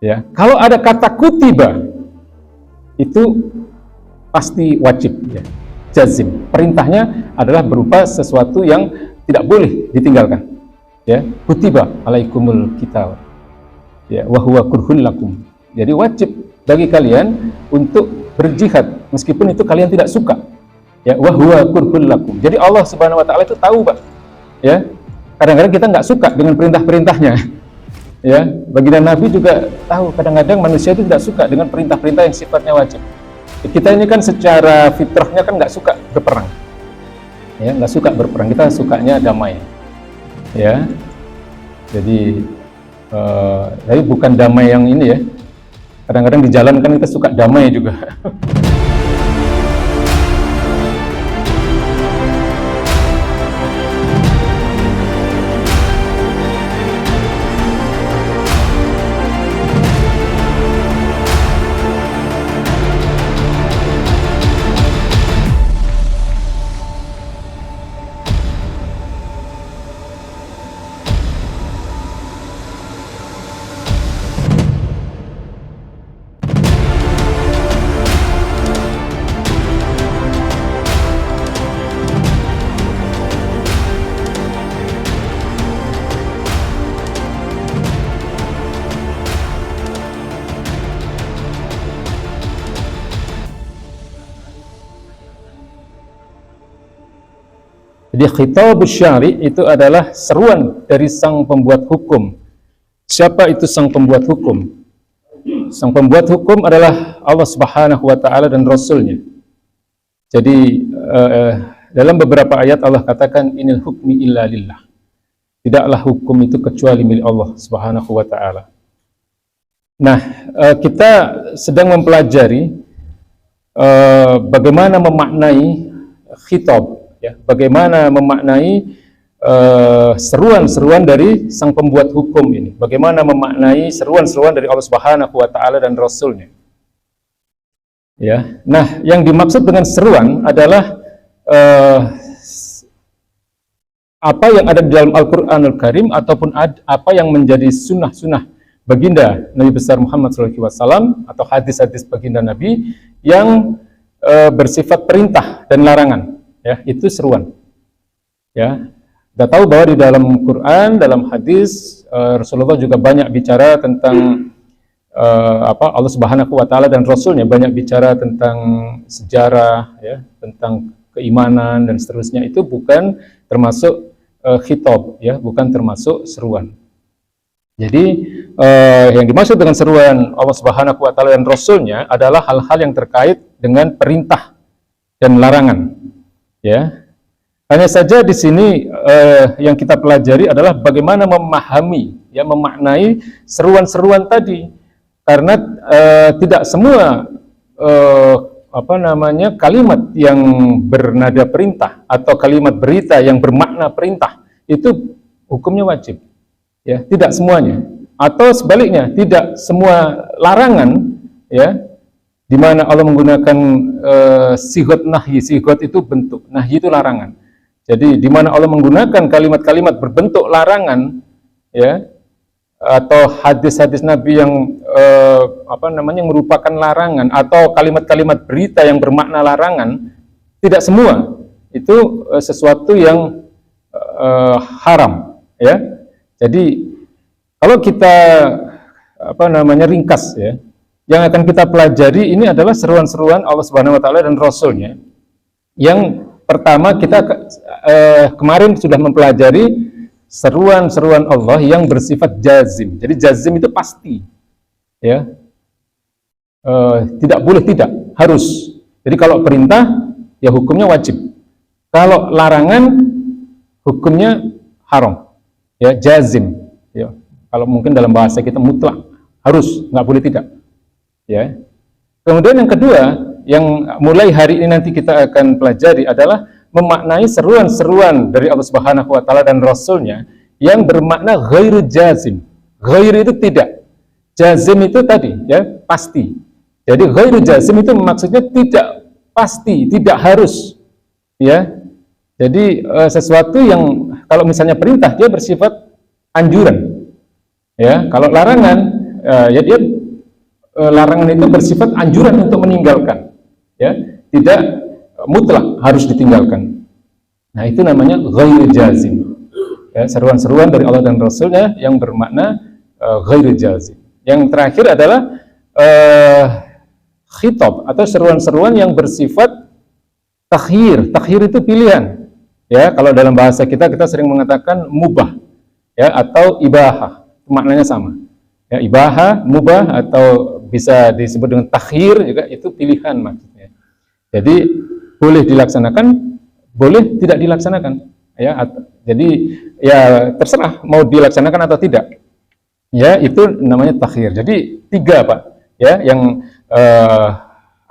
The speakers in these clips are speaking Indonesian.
Ya, kalau ada kata kutiba itu pasti wajib, ya, jazim. Perintahnya adalah berupa sesuatu yang tidak boleh ditinggalkan. Ya, kutiba alaikumul kitab. Ya, wa huwa kurhun lakum. Jadi wajib bagi kalian untuk berjihad meskipun itu kalian tidak suka. Ya, wa huwa kurhun lakum. Jadi Allah Subhanahu wa taala itu tahu, Pak. Ya. Kadang-kadang kita nggak suka dengan perintah-perintahnya. Ya, baginda Nabi juga tahu kadang-kadang manusia itu tidak suka dengan perintah-perintah yang sifatnya wajib. Kita ini kan secara fitrahnya kan nggak suka berperang. Ya, nggak suka berperang. Kita sukanya damai. Ya. Jadi tapi bukan damai yang ini ya. Kadang-kadang di jalan kan kita suka damai juga. Jadi khitabus syari' itu adalah seruan dari sang pembuat hukum. Siapa itu sang pembuat hukum? Sang pembuat hukum adalah Allah Subhanahu wa taala dan Rasul-Nya. Jadi dalam beberapa ayat Allah katakan inil hukmi illa lillah. Tidaklah hukum itu kecuali milik Allah Subhanahu wa taala. Nah, kita sedang mempelajari bagaimana memaknai khitab, ya, bagaimana memaknai seruan-seruan dari sang pembuat hukum ini, bagaimana memaknai seruan-seruan dari Allah Subhanahu wa taala dan Rasul-Nya. Ya. Nah, yang dimaksud dengan seruan adalah apa yang ada di dalam Al-Qur'anul Karim ataupun apa yang menjadi sunnah-sunnah baginda Nabi besar Muhammad SAW atau hadis-hadis baginda Nabi yang bersifat perintah dan larangan. Ya, itu seruan. Ya, kita tahu bahwa di dalam Quran, dalam hadis, Rasulullah juga banyak bicara tentang Allah Subhanahu wa taala dan Rasul-Nya, banyak bicara tentang sejarah, ya, tentang keimanan dan seterusnya. Itu bukan termasuk khitab, ya, bukan termasuk seruan. Jadi yang dimaksud dengan seruan Allah Subhanahu wa taala dan Rasul-Nya adalah hal-hal yang terkait dengan perintah dan larangan. Ya, hanya saja di sini yang kita pelajari adalah bagaimana memahami, ya, memaknai seruan-seruan tadi, karena tidak semua kalimat yang bernada perintah atau kalimat berita yang bermakna perintah itu hukumnya wajib, ya, tidak semuanya, atau sebaliknya tidak semua larangan, ya, di mana Allah menggunakan sigot nahyi. Sigot itu bentuk, nahyi itu larangan. Jadi di mana Allah menggunakan kalimat-kalimat berbentuk larangan, ya, atau hadis-hadis Nabi yang merupakan larangan, atau kalimat-kalimat berita yang bermakna larangan, tidak semua itu sesuatu yang haram, ya. Jadi kalau kita ringkas, ya, yang akan kita pelajari ini adalah seruan-seruan Allah Subhanahu wa taala dan Rasul-Nya. Yang pertama, kita kemarin sudah mempelajari seruan-seruan Allah yang bersifat jazim. Jadi jazim itu pasti, ya, tidak boleh tidak, harus. Jadi kalau perintah, ya hukumnya wajib. Kalau larangan, hukumnya haram, ya, jazim. Ya, kalau mungkin dalam bahasa kita mutlak, harus, nggak boleh tidak. Ya. Kemudian yang kedua, yang mulai hari ini nanti kita akan pelajari adalah memaknai seruan-seruan dari Allah Subhanahu wa taala dan Rasul-Nya yang bermakna ghairu jazim. Ghairu itu tidak. Jazim itu tadi, ya, pasti. Jadi ghairu jazim itu maksudnya tidak pasti, tidak harus. Ya. Jadi sesuatu yang kalau misalnya perintah dia bersifat anjuran. Ya, kalau larangan ya dia larangan itu bersifat anjuran untuk meninggalkan, ya, tidak mutlak harus ditinggalkan. Nah, itu namanya ghairu jazim. Ya, seruan-seruan dari Allah dan Rasulnya yang bermakna ghairu jazim. Yang terakhir adalah khitab atau seruan-seruan yang bersifat takhir. Takhir itu pilihan. Ya, kalau dalam bahasa kita sering mengatakan mubah, ya, atau ibahah. Maknanya sama. Ya, ibahah, mubah, atau bisa disebut dengan takhir juga, itu pilihan maksudnya. Jadi boleh dilaksanakan, boleh tidak dilaksanakan. Ya, jadi ya terserah mau dilaksanakan atau tidak. Ya, itu namanya takhir. Jadi 3 Pak, ya, yang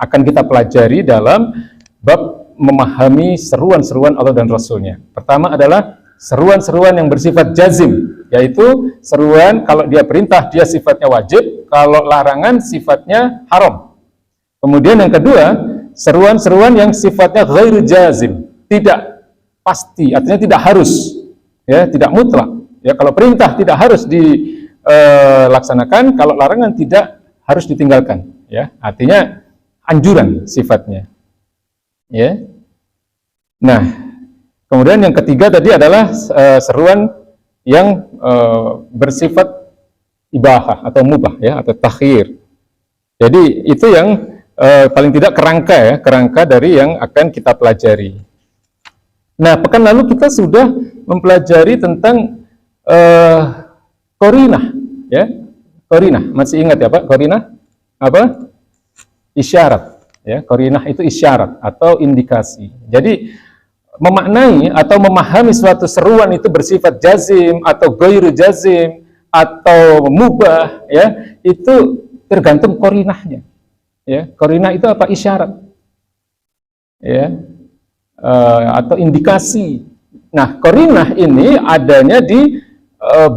akan kita pelajari dalam bab memahami seruan-seruan Allah dan Rasulnya. Pertama adalah seruan-seruan yang bersifat jazim, yaitu seruan kalau dia perintah dia sifatnya wajib, kalau larangan sifatnya haram. Kemudian yang kedua, seruan-seruan yang sifatnya ghairu jazim, tidak pasti, artinya tidak harus, ya, tidak mutlak. Ya, kalau perintah tidak harus dilaksanakan, kalau larangan tidak harus ditinggalkan. Ya, artinya anjuran sifatnya. Ya. Nah, kemudian yang ketiga tadi adalah seruan yang bersifat ibahah atau mubah, ya, atau takhir. Jadi itu yang paling tidak kerangka, ya, kerangka dari yang akan kita pelajari. Nah, pekan lalu kita sudah mempelajari tentang qarinah, ya. Qarinah, masih ingat ya Pak? Qarinah apa? Isyarat, ya. Qarinah itu isyarat atau indikasi. Jadi memaknai atau memahami suatu seruan itu bersifat jazim atau ghairu jazim atau mubah, ya, itu tergantung qarinahnya. Ya, qarinah itu apa? Isyarat, ya, atau indikasi. Nah, qarinah ini adanya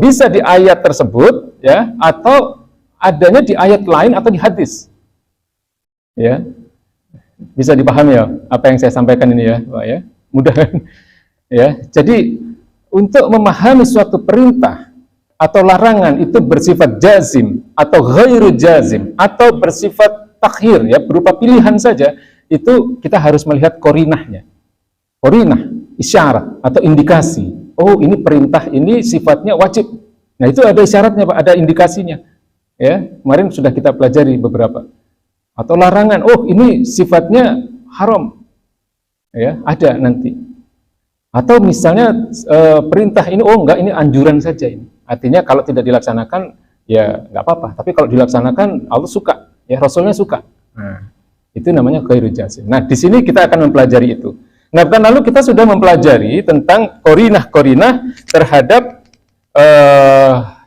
bisa di ayat tersebut, ya, atau adanya di ayat lain atau di hadis. Ya, bisa dipahami ya apa yang saya sampaikan ini, ya Pak, ya. Mudah kan? Ya, jadi untuk memahami suatu perintah atau larangan itu bersifat jazim atau ghairu jazim atau bersifat takhir, ya, berupa pilihan saja, itu kita harus melihat qarinahnya. Qarinah, isyarat atau indikasi. Oh, ini perintah ini sifatnya wajib. Nah, itu ada isyaratnya Pak, ada indikasinya. Ya, kemarin sudah kita pelajari beberapa. Atau larangan, oh ini sifatnya haram. Ya, ada nanti. Atau misalnya perintah ini, oh enggak, ini anjuran saja ini. Artinya kalau tidak dilaksanakan ya enggak apa-apa, tapi kalau dilaksanakan Allah suka, ya, Rasulnya suka. Nah, itu namanya ghairu jazim. Nah, di sini kita akan mempelajari itu. Nah, kan lalu kita sudah mempelajari tentang qarinah-qarinah terhadap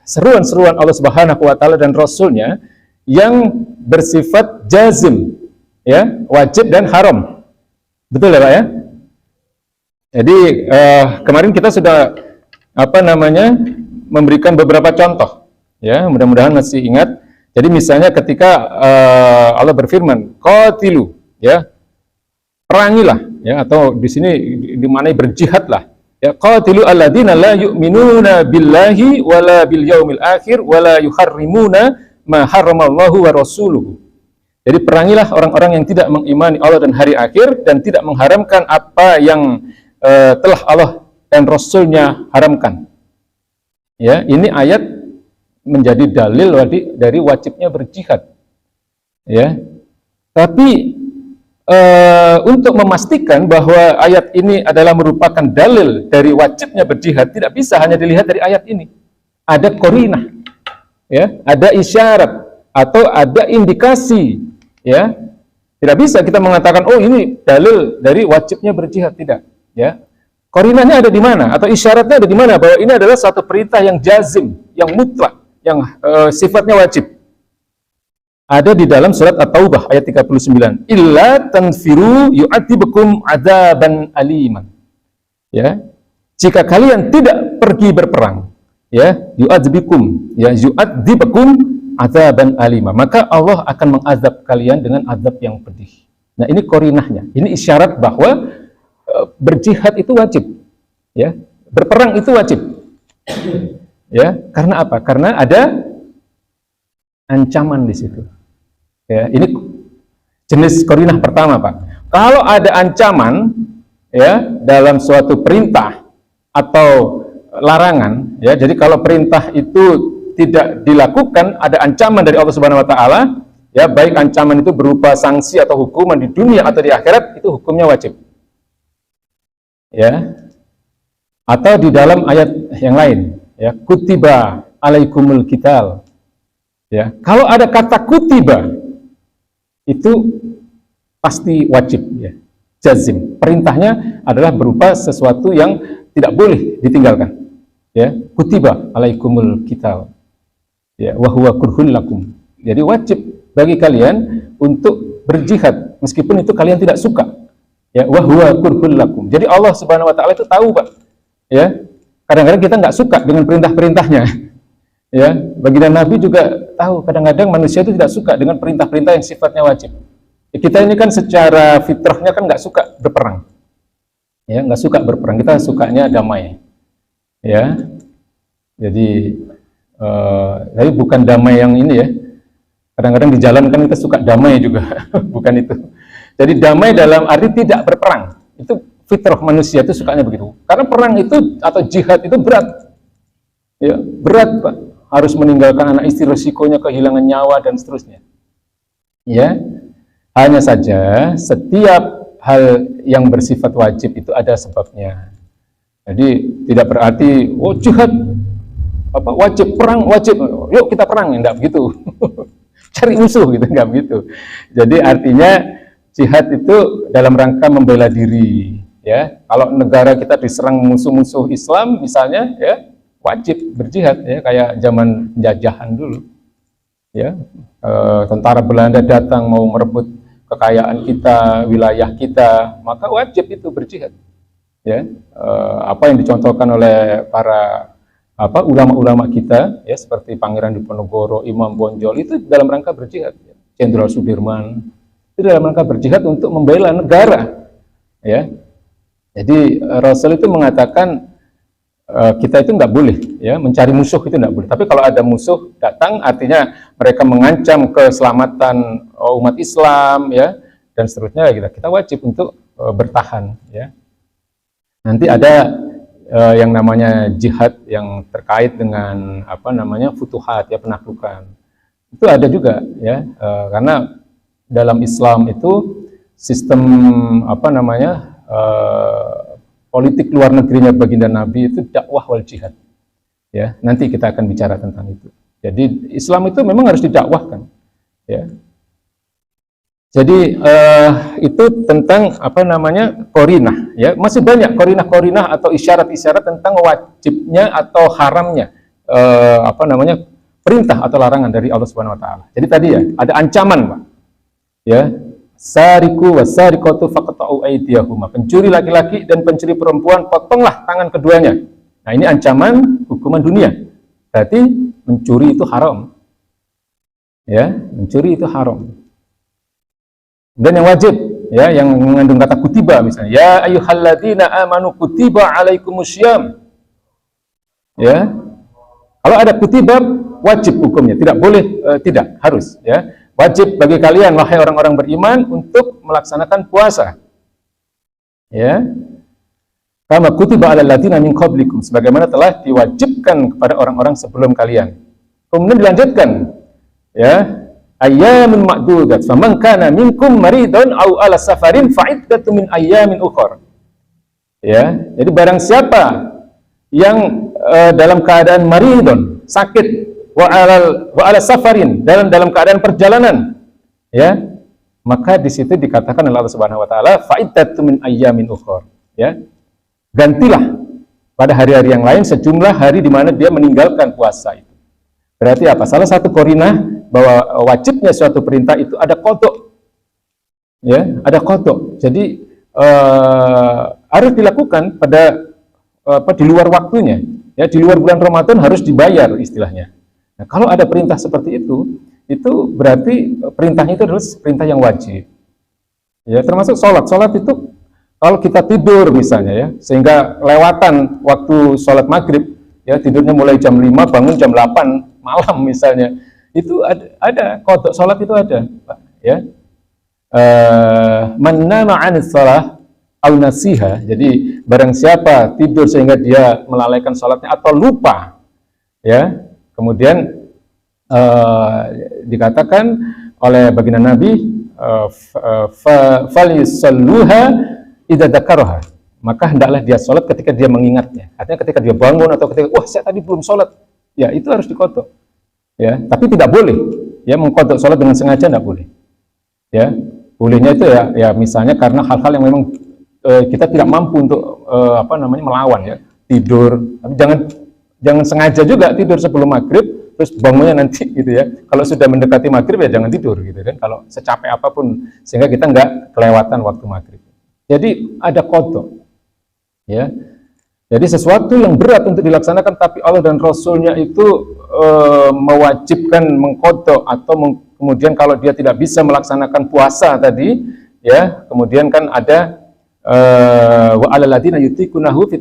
seruan-seruan Allah Subhanahu wa taala dan Rasulnya yang bersifat jazim, ya, wajib dan haram. Betul ya Pak, ya? Jadi kemarin kita sudah memberikan beberapa contoh, ya, mudah-mudahan masih ingat. Jadi misalnya ketika Allah berfirman, qatilu, ya, perangilah, ya, atau di sini dimaknai berjihadlah, ya, qatilu alladzina la yu'minuna billahi wala bil yaumil akhir wala yuharrimuna ma harramallahu wa rasuluhu. Jadi perangilah orang-orang yang tidak mengimani Allah dan hari akhir dan tidak mengharamkan apa yang telah Allah dan Rasulnya haramkan. Ya, ini ayat menjadi dalil dari wajibnya berjihad. Ya, tapi untuk memastikan bahwa ayat ini adalah merupakan dalil dari wajibnya berjihad, tidak bisa hanya dilihat dari ayat ini. Ada qarinah, ya, ada isyarat atau ada indikasi. Ya, tidak bisa kita mengatakan, oh ini dalil dari wajibnya berjihad, tidak. Ya, qarinahnya ada di mana atau isyaratnya ada di mana bahwa ini adalah satu perintah yang jazim, yang mutlak, yang sifatnya wajib. Ada di dalam surat At-Taubah ayat 39. Illa tanfiru yu'adzibukum adzaban aliman. Ya, jika kalian tidak pergi berperang, ya, yu'adzibukum, ya, yu'adzibukum adzaban alima, maka Allah akan mengazab kalian dengan azab yang pedih. Nah, ini qarinahnya. Ini isyarat bahwa berjihad itu wajib, ya, berperang itu wajib. Ya, karena apa? Karena ada ancaman di situ. Ya, ini jenis qarinah pertama, Pak. Kalau ada ancaman ya dalam suatu perintah atau larangan, ya. Jadi kalau perintah itu tidak dilakukan, ada ancaman dari Allah Subhanahu wa taala, ya, baik ancaman itu berupa sanksi atau hukuman di dunia atau di akhirat, itu hukumnya wajib. Ya. Atau di dalam ayat yang lain, ya, kutiba alaikumul qital. Ya, kalau ada kata kutiba itu pasti wajib, ya. Jazim. Perintahnya adalah berupa sesuatu yang tidak boleh ditinggalkan. Ya, kutiba alaikumul qital. Ya, wa huwa kurhun lakum. Jadi wajib bagi kalian untuk berjihad meskipun itu kalian tidak suka. Ya, wa huwa kurhun lakum. Jadi Allah Subhanahu wa taala itu tahu, Pak. Ya. Kadang-kadang kita nggak suka dengan perintah-perintahnya. Ya, baginda Nabi juga tahu kadang-kadang manusia itu tidak suka dengan perintah-perintah yang sifatnya wajib. Ya, kita ini kan secara fitrahnya kan nggak suka berperang. Ya, nggak suka berperang. Kita sukanya damai. Ya. Jadi tapi bukan damai yang ini, ya. Kadang-kadang di jalan kan kita suka damai juga, bukan itu. Jadi damai dalam arti tidak berperang. Itu fitrah manusia itu sukanya begitu. Karena perang itu atau jihad itu berat. Ya, berat, Pak. Harus meninggalkan anak istri, resikonya kehilangan nyawa dan seterusnya. Ya. Hanya saja setiap hal yang bersifat wajib itu ada sebabnya. Jadi tidak berarti oh jihad apa wajib, perang wajib, yuk kita perang, enggak begitu. Cari musuh gitu, enggak begitu. Jadi artinya jihad itu dalam rangka membela diri, ya. Kalau negara kita diserang musuh-musuh Islam misalnya, ya, wajib berjihad, ya, kayak zaman penjajahan dulu. Ya, tentara Belanda datang mau merebut kekayaan kita, wilayah kita, maka wajib itu berjihad. Ya, apa yang dicontohkan oleh para ulama-ulama kita, ya, seperti Pangeran Diponegoro, Imam Bonjol, itu dalam rangka berjihad. Jenderal Sudirman itu dalam rangka berjihad untuk membela negara. Ya, jadi Rasul itu mengatakan kita itu nggak boleh, ya, mencari musuh itu nggak boleh. Tapi kalau ada musuh datang, artinya mereka mengancam keselamatan umat Islam, ya, dan seterusnya, kita wajib untuk bertahan. Ya. Nanti ada yang namanya jihad yang terkait dengan futuhat, ya, penaklukan. Itu ada juga, ya, karena dalam Islam itu sistem politik luar negerinya baginda Nabi itu dakwah wal jihad. Ya, nanti kita akan bicara tentang itu. Jadi Islam itu memang harus didakwahkan. Ya. Jadi itu tentang qarinah, ya. Masih banyak qarinah-qarinah atau isyarat-isyarat tentang wajibnya atau haramnya perintah atau larangan dari Allah Subhanahu wa taala. Jadi tadi, ya, ada ancaman, Pak. Ya. Sariku wasariqatu faqta'u aydiyahuma. Pencuri laki-laki dan pencuri perempuan, potonglah tangan keduanya. Nah, ini ancaman hukuman dunia. Berarti mencuri itu haram. Ya, mencuri itu haram. Dan yang wajib, ya, yang mengandung kata kutiba misalnya, ya ayyuhalladzina amanu kutiba alaikumusyyam. Ya. Kalau ada kutiba wajib hukumnya, tidak boleh tidak, harus, ya. Wajib bagi kalian wahai orang-orang beriman untuk melaksanakan puasa. Ya. Kama kutiba alal ladzina min qablikum, sebagaimana telah diwajibkan kepada orang-orang sebelum kalian. Kemudian dilanjutkan, ya, ayyamun ma'dudat, faman kana minkum maridun aw ala safarin fa'iddatun min ayyamin ukhra. Ya, jadi barang siapa yang dalam keadaan maridun, sakit, wa ala safarin, dalam keadaan perjalanan, ya, maka di situ dikatakan oleh Allah Subhanahu wa taala fa'iddatun min ayyamin ukhra, ya. Gantilah pada hari-hari yang lain sejumlah hari di mana dia meninggalkan puasa itu. Berarti apa? Salah satu qarinah bahwa wajibnya suatu perintah itu ada qadha. Ya, ada qadha. Jadi harus dilakukan pada di luar waktunya. Ya, di luar bulan Ramadan harus dibayar istilahnya. Nah, kalau ada perintah seperti itu berarti perintahnya itu adalah perintah yang wajib. Ya, termasuk sholat. Sholat itu kalau kita tidur misalnya, ya, sehingga lewatan waktu sholat maghrib, ya, tidurnya mulai jam 5, bangun jam 8 malam misalnya, Itu ada qada salat itu ada, Pak, ya. Man nama 'anis shalah au nasiha. Jadi barang siapa tidur sehingga dia melalaikan salatnya atau lupa, ya. Kemudian dikatakan oleh baginda Nabi, falisalluha idza dzakaraha. Maka hendaklah dia sholat ketika dia mengingatnya. Artinya ketika dia bangun atau ketika, wah saya tadi belum sholat, ya itu harus dikodok. Ya, tapi tidak boleh ya mengkodok sholat dengan sengaja, tidak boleh. Ya, bolehnya itu ya misalnya karena hal-hal yang memang kita tidak mampu untuk melawan, ya, tidur. Tapi jangan sengaja juga tidur sebelum maghrib terus bangunnya nanti gitu ya. Kalau sudah mendekati maghrib ya jangan tidur gitu kan. Kalau secapek apapun sehingga kita nggak kelewatan waktu maghrib. Jadi ada kodok. Ya, jadi sesuatu yang berat untuk dilaksanakan, tapi Allah dan Rasulnya itu mewajibkan mengkodok, atau kemudian kalau dia tidak bisa melaksanakan puasa tadi, ya, kemudian kan ada wa alal ladina yutiqunahu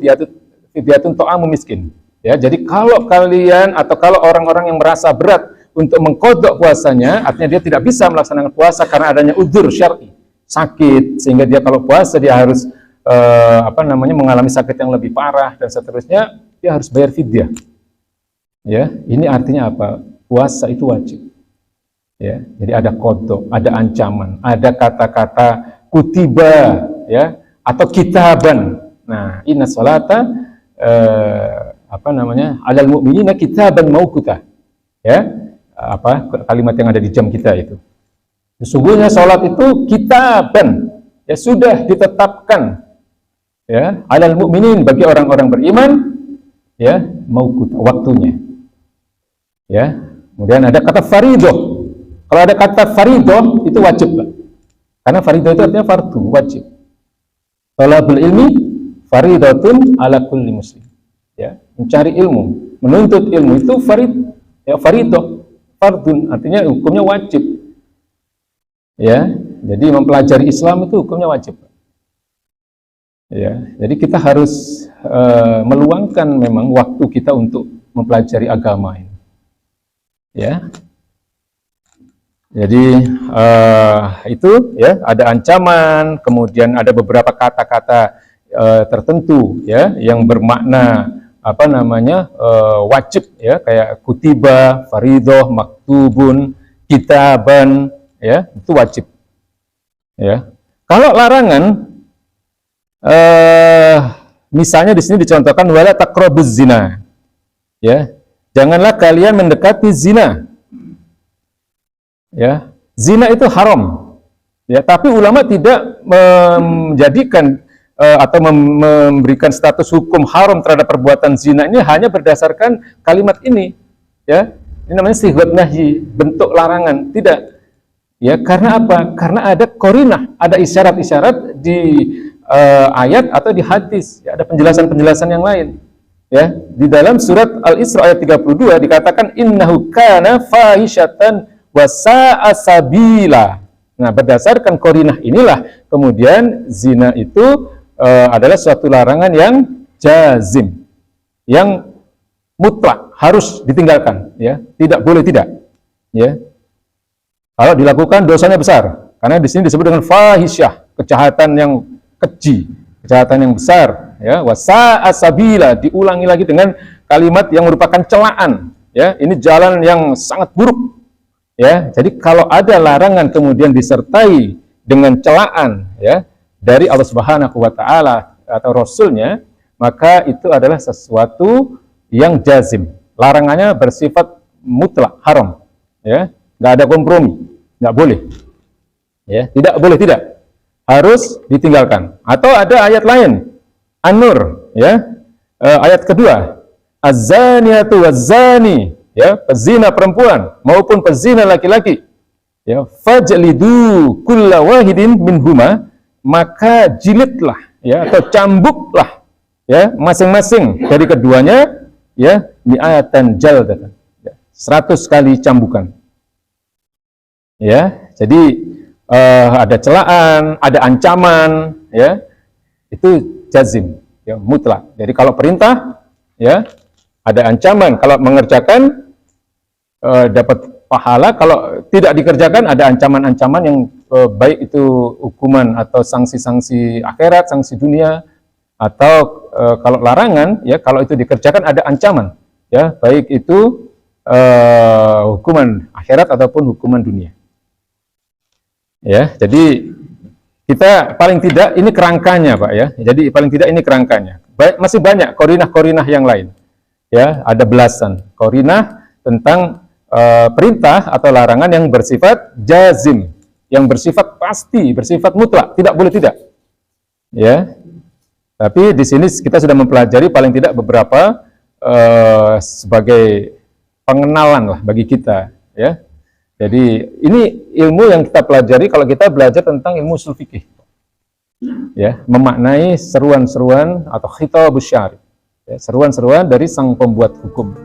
fidyatun ta'amu miskin. Ya, jadi kalau kalian atau kalau orang-orang yang merasa berat untuk mengkodok puasanya, artinya dia tidak bisa melaksanakan puasa karena adanya udzur syar'i, sakit, sehingga dia kalau puasa dia harus mengalami sakit yang lebih parah dan seterusnya, dia harus bayar fidyah. Ya, ini artinya apa? Puasa itu wajib. Ya, jadi ada kodok, ada ancaman, ada kata-kata kutiba, ya, atau kitaban. Nah, inna sholata alal mu'minina kitaban mauquta. Ya, kalimat yang ada di jam kita itu. Sesungguhnya sholat itu kitaban, ya sudah ditetapkan, ya, alal mu'minin, bagi orang-orang beriman, ya, mauquta, waktunya. Ya, kemudian ada kata faridoh. Kalau ada kata faridoh itu wajib, Pak. Karena faridoh itu artinya fardu, wajib. Thalabul ilmi faridatun ala kulli muslim. Ya, mencari ilmu, menuntut ilmu itu faridoh, fardun, artinya hukumnya wajib. Ya, jadi mempelajari Islam itu hukumnya wajib. Ya, jadi kita harus meluangkan memang waktu kita untuk mempelajari agama ini. Ya, jadi itu ya, ada ancaman, kemudian ada beberapa kata-kata tertentu, ya, yang bermakna wajib, ya, kayak kutiba, faridoh, maktubun, kitaban, ya, itu wajib. Ya, kalau larangan, misalnya di sini dicontohkan wala taqrabuz zina, ya, janganlah kalian mendekati zina. Ya, zina itu haram. Ya, tapi ulama tidak menjadikan atau memberikan status hukum haram terhadap perbuatan zina ini hanya berdasarkan kalimat ini. Ya, ini namanya sighat nahyi, bentuk larangan. Tidak. Ya, karena apa? Karena ada qarinah, ada isyarat-isyarat di ayat atau di hadis. Ya, ada penjelasan-penjelasan yang lain. Ya, di dalam surat Al-Isra ayat 32 dikatakan innahu kana fahisyatan wa sa'a sabila. Nah, berdasarkan qarinah inilah kemudian zina itu adalah suatu larangan yang jazim, yang mutlak, harus ditinggalkan, ya, tidak boleh tidak. Ya. Kalau dilakukan dosanya besar, karena di sini disebut dengan fahisyah, kejahatan yang keji, kejahatan yang besar, ya, wasa'a sabila, diulangi lagi dengan kalimat yang merupakan celaan, ya, ini jalan yang sangat buruk, ya. Jadi kalau ada larangan kemudian disertai dengan celaan, ya, dari Allah Subhanahu wa taala atau rasulnya, maka itu adalah sesuatu yang jazim. Larangannya bersifat mutlak, haram, ya, nggak ada kompromi, nggak boleh, ya, tidak boleh tidak, harus ditinggalkan. Atau ada ayat lain, An-Nur, ya, ayat kedua, az-zaniyatu waz-zani, ya, pezina perempuan maupun pezina laki-laki, ya, fajlidu kulla wahidin minhuma, maka jilidlah, ya, atau cambuklah, ya, masing-masing dari keduanya, ya, mi'atan jaldatan, ya, 100 kali cambukan. Ya, jadi ada celaan, ada ancaman, ya, itu jazim, ya, mutlak. Jadi kalau perintah, ya, ada ancaman, kalau mengerjakan dapat pahala, kalau tidak dikerjakan ada ancaman-ancaman yang baik itu hukuman atau sanksi-sanksi akhirat, sanksi dunia, atau kalau larangan ya, kalau itu dikerjakan ada ancaman ya, baik itu hukuman akhirat ataupun hukuman dunia. Ya, jadi kita paling tidak ini kerangkanya, Pak ya. Jadi paling tidak ini kerangkanya. Masih banyak korinah-korinah yang lain. Ya, ada belasan korinah tentang perintah atau larangan yang bersifat jazim, yang bersifat pasti, bersifat mutlak, tidak boleh tidak. Ya. Tapi di sini kita sudah mempelajari paling tidak beberapa sebagai pengenalan lah bagi kita, ya. Jadi ini ilmu yang kita pelajari kalau kita belajar tentang ilmu ushul fikih, ya, memaknai seruan-seruan atau khitabus syari, ya, seruan-seruan dari sang pembuat hukum.